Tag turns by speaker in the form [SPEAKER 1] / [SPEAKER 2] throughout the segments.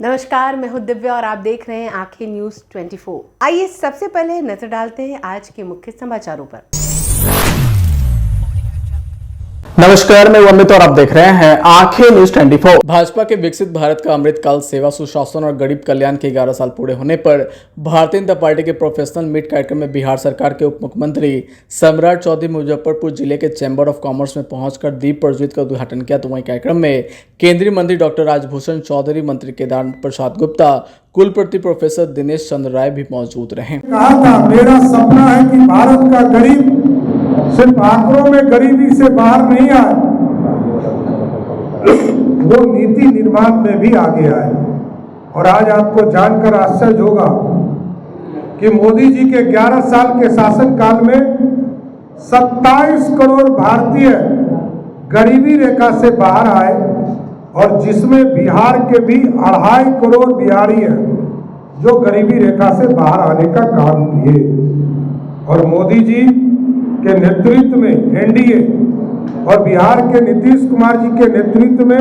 [SPEAKER 1] नमस्कार, मैं हूं दिव्या और आप देख रहे हैं आंखें न्यूज 24। आइए सबसे पहले नजर डालते हैं आज के मुख्य समाचारों पर।
[SPEAKER 2] नमस्कार, मैं अमित और आप देख रहे हैं आंखें न्यूज 24। भाजपा के विकसित भारत का अमृतकाल सेवा सुशासन और गरीब कल्याण के 11 साल पूरे होने पर भारतीय जनता पार्टी के प्रोफेशनल मीट कार्यक्रम में बिहार सरकार के उप मुख्यमंत्री सम्राट चौधरी मुजफ्फरपुर जिले के चैम्बर ऑफ कॉमर्स में पहुंचकर दीप प्रज्वलित का उद्घाटन किया। तो वहीं कार्यक्रम में केंद्रीय मंत्री डॉक्टर राजभूषण चौधरी, मंत्री केदार प्रसाद गुप्ता, कुलपति प्रोफेसर दिनेश चंद्र राय भी मौजूद रहे।
[SPEAKER 3] कहा था, मेरा सपना है कि भारत का गरीब सिर्फ आंकड़ों में गरीबी से बाहर नहीं आए, वो नीति निर्माण में भी आगे आए। और आज आपको जानकर आश्चर्य होगा कि मोदी जी के 11 साल के शासनकाल में 27 करोड़ भारतीय गरीबी रेखा से बाहर आए, और जिसमें बिहार के भी 2.5 करोड़ बिहारी हैं जो गरीबी रेखा से बाहर आने का काम किए। और मोदी जी के नेतृत्व में एनडीए और बिहार के नीतीश कुमार जी के नेतृत्व में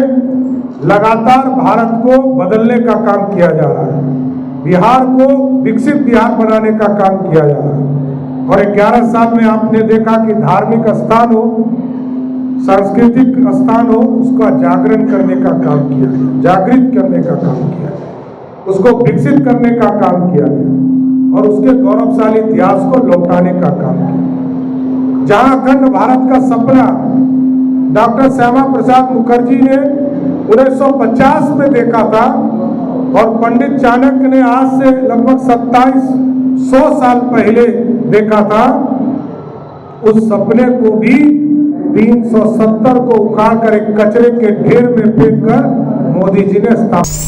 [SPEAKER 3] लगातार भारत को बदलने का काम किया जा रहा है, बिहार को विकसित बिहार बनाने का काम किया जा रहा है। और 11 साल में आपने देखा कि धार्मिक स्थान हो, सांस्कृतिक स्थान हो, उसका जागरण करने का काम किया गया, जागृत करने का काम किया, उसको विकसित करने का काम किया गया और उसके गौरवशाली इतिहास को लौटाने का काम किया। जहां अखंड भारत का सपना डॉक्टर श्यामा प्रसाद मुखर्जी ने 1950 में देखा था और पंडित चाणक्य ने आज से लगभग 2700 साल पहले देखा था, उस सपने को भी 370 को उखाड़कर एक कचरे के ढेर में फेंककर मोदी जी ने स्थापित।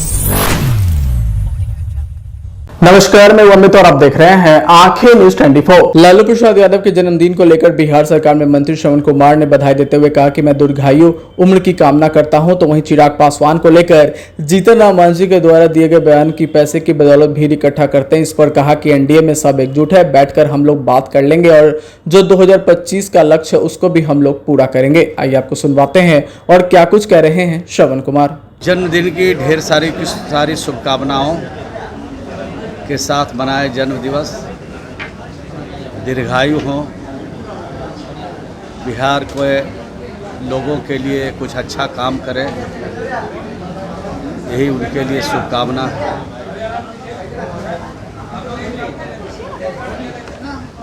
[SPEAKER 2] नमस्कार, मैं अमित और आप देख रहे हैं आंखें न्यूज 24। लालू प्रसाद यादव के जन्मदिन को लेकर बिहार सरकार में मंत्री श्रवण कुमार ने बधाई देते हुए कहा कि मैं दीर्घायु उम्र की कामना करता हूं। तो वहीं चिराग पासवान को लेकर जीतन राम मांझी के द्वारा दिए गए बयान की पैसे की बदौलत भीड़ इकट्ठा करते हैं। इस पर कहा कि एनडीए में सब एकजुट है, बैठकर हम लोग बात कर लेंगे और जो 2025 का लक्ष्य है उसको भी हम लोग पूरा करेंगे। आइए आपको सुनवाते हैं और क्या कुछ कह रहे हैं श्रवण कुमार।
[SPEAKER 4] जन्मदिन की ढेर सारी शुभकामनाओं के साथ मनाए जन्म दिवस, दीर्घायु हों, बिहार के लोगों के लिए कुछ अच्छा काम करें, यही उनके लिए शुभकामना है।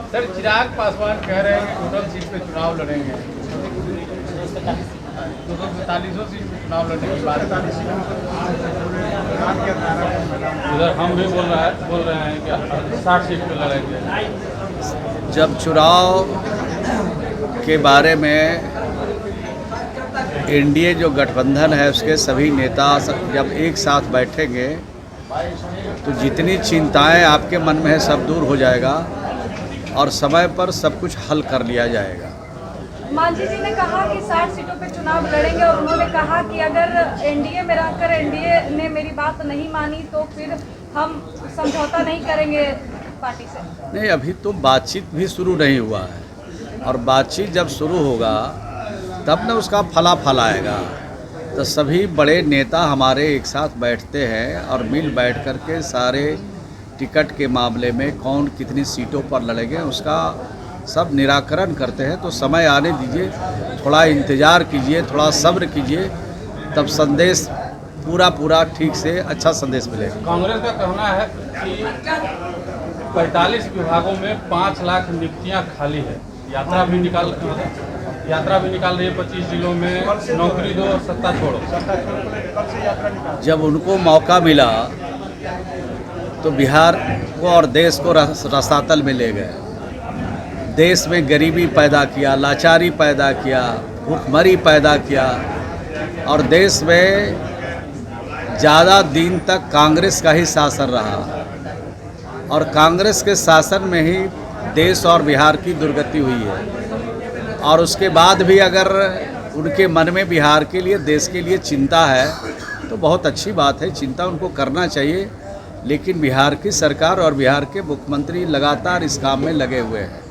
[SPEAKER 5] सर, चिराग पासवान कह रहे हैं कि टोटल सीट पे चुनाव लड़ेंगे, 245 सीट पे चुनाव लड़ने की बात। उधर हम भी बोल रहे हैं कि 60 सीट पे लड़ेंगे।
[SPEAKER 4] जब चुनाव के बारे में एनडीए जो गठबंधन है उसके सभी नेता जब एक साथ बैठेंगे तो जितनी चिंताएं आपके मन में है सब दूर हो जाएगा और समय पर सब कुछ हल कर लिया जाएगा।
[SPEAKER 6] मांझी जी ने कहा कि 60 सीटों पे चुनाव लड़ेंगे और उन्होंने कहा कि अगर एनडीए में रहकर एनडीए ने मेरी बात नहीं मानी तो फिर हम समझौता नहीं करेंगे पार्टी से।
[SPEAKER 4] नहीं, अभी तो बातचीत भी शुरू नहीं हुआ है और बातचीत जब शुरू होगा तब न उसका फलाफल आएगा। तो सभी बड़े नेता हमारे एक साथ बैठते हैं और मिल बैठ कर के सारे टिकट के मामले में कौन कितनी सीटों पर लड़ेंगे उसका सब निराकरण करते हैं। तो समय आने दीजिए, थोड़ा इंतज़ार कीजिए, थोड़ा सब्र कीजिए, तब संदेश पूरा ठीक से अच्छा संदेश मिलेगा।
[SPEAKER 5] कांग्रेस का कहना है कि 45 विभागों में 5 लाख नियुक्तियां खाली है, यात्रा भी निकाल रही है 25 जिलों में, नौकरी दो और सत्ता छोड़ो।
[SPEAKER 4] जब उनको मौका मिला तो बिहार को और देश को रसातल में ले गए, देश में गरीबी पैदा किया, लाचारी पैदा किया, भूखमरी पैदा किया और देश में ज़्यादा दिन तक कांग्रेस का ही शासन रहा और कांग्रेस के शासन में ही देश और बिहार की दुर्गति हुई है। और उसके बाद भी अगर उनके मन में बिहार के लिए, देश के लिए चिंता है तो बहुत अच्छी बात है, चिंता उनको करना चाहिए। लेकिन बिहार की सरकार और बिहार के मुख्यमंत्री लगातार इस काम में लगे हुए हैं।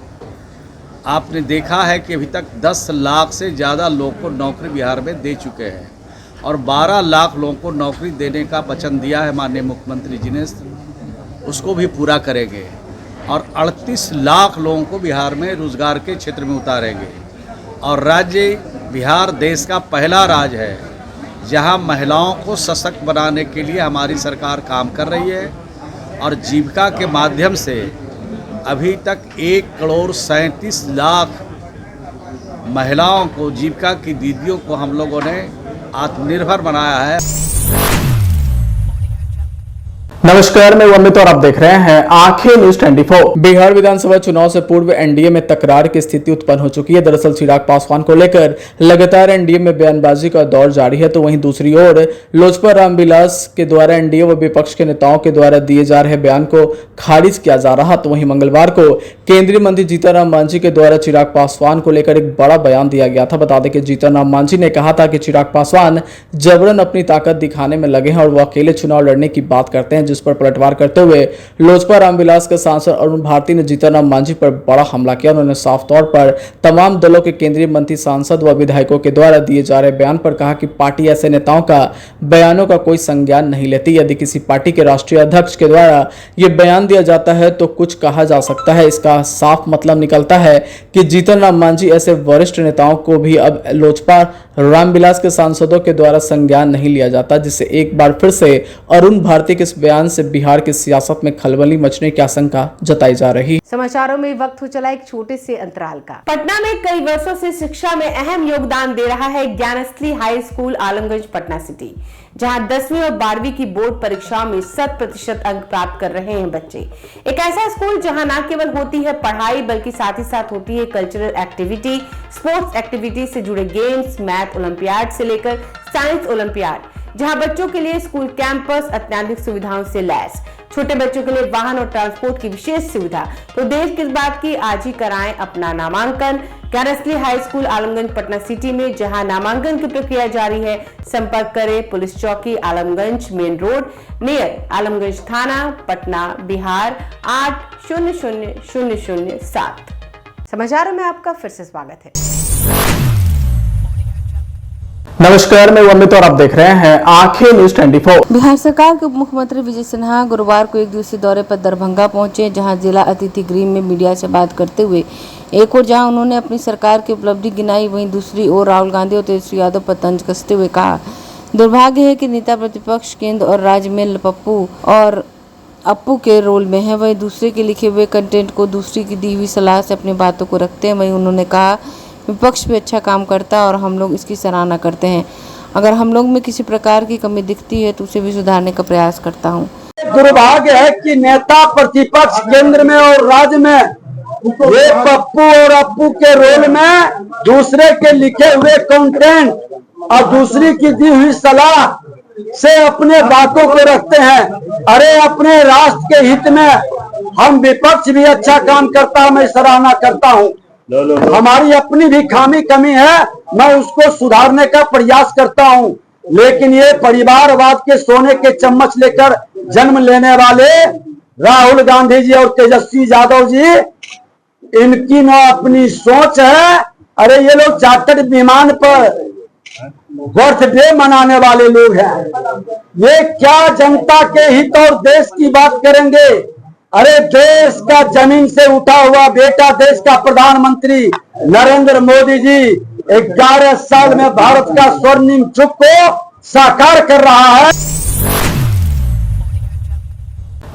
[SPEAKER 4] आपने देखा है कि अभी तक 10 लाख से ज़्यादा लोग को नौकरी बिहार में दे चुके हैं और 12 लाख लोगों को नौकरी देने का वचन दिया है माननीय मुख्यमंत्री जी ने, उसको भी पूरा करेंगे और 38 लाख लोगों को बिहार में रोजगार के क्षेत्र में उतारेंगे। और राज्य बिहार देश का पहला राज्य है जहां महिलाओं को सशक्त बनाने के लिए हमारी सरकार काम कर रही है और जीविका के माध्यम से अभी तक 1,37,00,000 महिलाओं को, जीविका की दीदियों को हम लोगों ने आत्मनिर्भर बनाया है।
[SPEAKER 2] नमस्कार, मैं अमित और आप देख रहे हैं आंखें न्यूज 24। बिहार विधानसभा चुनाव से पूर्व एनडीए में तकरार की स्थिति उत्पन्न हो चुकी है। दरअसल चिराग पासवान को लेकर लगातार एनडीए में बयानबाजी का दौर जारी है, तो वहीं दूसरी ओर लोजपा रामविलास के द्वारा एनडीए व विपक्ष के नेताओं के द्वारा दिए जा रहे बयान को खारिज किया जा रहा। तो वहीं मंगलवार को केंद्रीय मंत्री जीतन मांझी के द्वारा चिराग पासवान को लेकर एक बड़ा बयान दिया गया था। बता दें कि जीतन मांझी ने कहा था कि चिराग पासवान जबरन अपनी ताकत दिखाने में लगे हैं और वो अकेले चुनाव लड़ने की बात करते हैं, जिस पर पलटवार करते हुए लोजपा रामविलास के सांसद अरुण भारती ने जीतन राम मांझी पर बड़ा हमला किया। उन्होंने साफ तौर पर तमाम दलों के केंद्रीय मंत्री, सांसद व विधायकों के द्वारा दिए जा रहे बयान पर कहा कि पार्टी ऐसे नेताओं का बयानों का कोई संज्ञान नहीं लेती। यदि किसी पार्टी के राष्ट्रीय अध्यक्ष के द्वारा यह बयान दिया जाता है तो कुछ कहा जा सकता है। इसका साफ मतलब निकलता है कि जीतन राम मांझी ऐसे वरिष्ठ नेताओं को भी अब लोजपा रामविलास के सांसदों के द्वारा संज्ञान नहीं लिया जाता, जिससे एक बार फिर से अरुण भारती के इस बयान से बिहार की सियासत में खलबली मचने की आशंका जताई जा रही।
[SPEAKER 1] समाचारों में वक्त हो चला एक छोटे से अंतराल का। पटना में कई वर्षों से शिक्षा में अहम योगदान दे रहा है Gyansthali high school Alamganj Patna city, जहां 10वीं और 12वीं की बोर्ड परीक्षाओं में 100% अंक प्राप्त कर रहे हैं बच्चे। एक ऐसा स्कूल जहां न केवल होती है पढ़ाई बल्कि साथ ही साथ होती है कल्चरल एक्टिविटी, स्पोर्ट्स एक्टिविटी से जुड़े गेम्स, मैथ ओलंपियाड से लेकर साइंस ओलंपियाड, जहां बच्चों के लिए स्कूल कैंपस अत्याधुनिक सुविधाओं से लैस, छोटे बच्चों के लिए वाहन और ट्रांसपोर्ट की विशेष सुविधा। तो देर किस बात की, आज ही कराएं अपना नामांकन Gyansthali high school Alamganj Patna city में, जहां नामांकन की प्रक्रिया जारी है। संपर्क करें पुलिस चौकी Alamganj main road near Alamganj थाना पटना बिहार 800007। समाचारों में आपका फिर से स्वागत है।
[SPEAKER 2] नमस्कार, मैं अमित और आप देख रहे हैं आंखें न्यूज 24।
[SPEAKER 7] बिहार सरकार के उप मुख्यमंत्री विजय सिन्हा गुरुवार को एक दिवसीय दौरे पर दरभंगा पहुंचे, जहां जिला अतिथि गृह में मीडिया से बात करते हुए एक और जहां उन्होंने अपनी सरकार की उपलब्धि गिनाई, वहीं दूसरी ओर राहुल गांधी और तेजस्वी यादव पर तंज कसते हुए कहा, दुर्भाग्य है कि नेता प्रतिपक्ष केंद्र और राज्य में पप्पू और अप्पू के रोल में है, वही दूसरे के लिखे हुए कंटेंट को दूसरी की दी हुई सलाह से अपनी बातों को रखते हैं। वहीं उन्होंने कहा, विपक्ष भी अच्छा काम करता है और हम लोग इसकी सराहना करते हैं। अगर हम लोग में किसी प्रकार की कमी दिखती है तो उसे भी सुधारने का प्रयास करता हूँ।
[SPEAKER 8] दुर्भाग्य है कि नेता प्रतिपक्ष केंद्र में और राज्य में ये पप्पू और अप्पू के रोल में दूसरे के लिखे हुए कंटेंट और दूसरी की दी हुई सलाह से अपने बातों को रखते हैं। अरे अपने राष्ट्र के हित में हम विपक्ष भी अच्छा काम करता है, मैं सराहना करता हूँ। हमारी अपनी भी खामी कमी है, मैं उसको सुधारने का प्रयास करता हूँ। लेकिन ये परिवारवाद के सोने के चम्मच लेकर जन्म लेने वाले राहुल गांधी जी और तेजस्वी यादव जी, इनकी ना अपनी सोच है। अरे ये लोग चार्टर्ड विमान पर बर्थडे मनाने वाले लोग हैं। ये क्या जनता के हित और देश की बात करेंगे? अरे देश का जमीन से उठा हुआ बेटा, देश का प्रधानमंत्री नरेंद्र मोदी जी 11 साल में भारत का स्वर्णिम युग को साकार कर रहा है।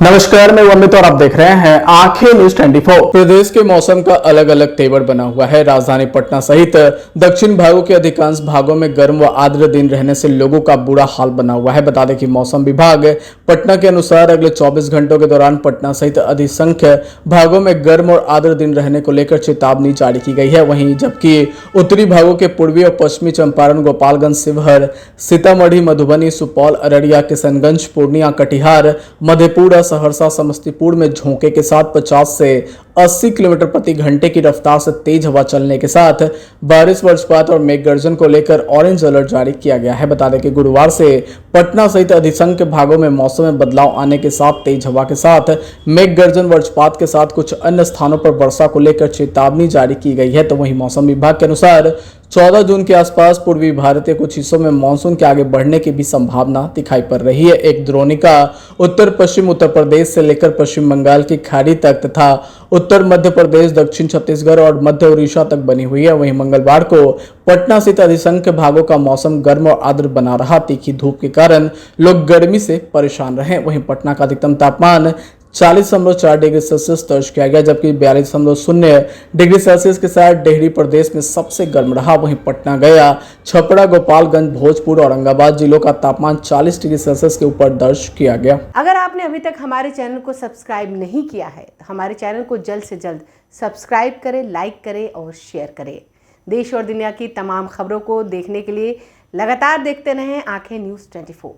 [SPEAKER 2] नमस्कार, मैं अमित और आप देख रहे हैं आंखें न्यूज 24। प्रदेश के मौसम का अलग अलग तेवर बना हुआ है। राजधानी पटना सहित दक्षिण भागों के अधिकांश भागों में गर्म व आर्द्र दिन रहने से लोगों का बुरा हाल बना हुआ है। बता दें कि मौसम विभाग पटना के अनुसार अगले 24 घंटों के दौरान पटना सहित अधिसंख्य भागों में गर्म और आर्द्र दिन रहने को लेकर चेतावनी जारी की गई है। वहीं जबकि उत्तरी भागों के पूर्वी और पश्चिमी चंपारण, गोपालगंज, शिवहर, सीतामढ़ी, मधुबनी, सुपौल, अररिया, किशनगंज, पूर्णिया, कटिहार, मधेपुरा, सहरसा, समस्तीपुर में झोंके के साथ 50 से 80 किलोमीटर प्रति घंटे की रफ्तार से तेज हवा चलने के साथ बारिश, वज्रपात और मेघ गर्जन को लेकर ऑरेंज अलर्ट जारी किया गया है। बता दें कि गुरुवार से पटना सहित अधिसंख्य भागों में मौसम में बदलाव आने के साथ तेज हवा के साथ मेघ गर्जन, वज्रपात के साथ कुछ अन्य स्थानों पर वर्षा को लेकर चेतावनी जारी की गई है। तो वहीं मौसम विभाग के अनुसार 14 जून के आसपास पूर्वी भारत के कुछ हिस्सों में मानसून के आगे बढ़ने की भी संभावना दिखाई पड़ रही है। एक द्रोणिका उत्तर पश्चिम उत्तर प्रदेश से लेकर पश्चिम बंगाल की खाड़ी तक तथा उत्तर मध्य प्रदेश, दक्षिण छत्तीसगढ़ और मध्य उड़ीसा तक बनी हुई है। वहीं मंगलवार को पटना सहित अधिसंख्य भागों का मौसम गर्म और आर्द्र बना रहा। तीखी धूप के कारण लोग गर्मी से परेशान रहे। वहीं पटना का अधिकतम तापमान 40.4 डिग्री सेल्सियस दर्ज किया गया, जबकि 42.0 डिग्री सेल्सियस के साथ डेहरी प्रदेश में सबसे गर्म रहा। वहीं पटना, गया, छपरा, गोपालगंज, भोजपुर और औरंगाबाद जिलों का तापमान 40 डिग्री सेल्सियस के ऊपर दर्ज किया गया।
[SPEAKER 1] अगर आपने अभी तक हमारे चैनल को सब्सक्राइब नहीं किया है तो हमारे चैनल को जल्द से जल्द सब्सक्राइब करें, लाइक करें और शेयर करें। देश और दुनिया की तमाम खबरों को देखने के लिए लगातार देखते रहें आंखें न्यूज़ 24।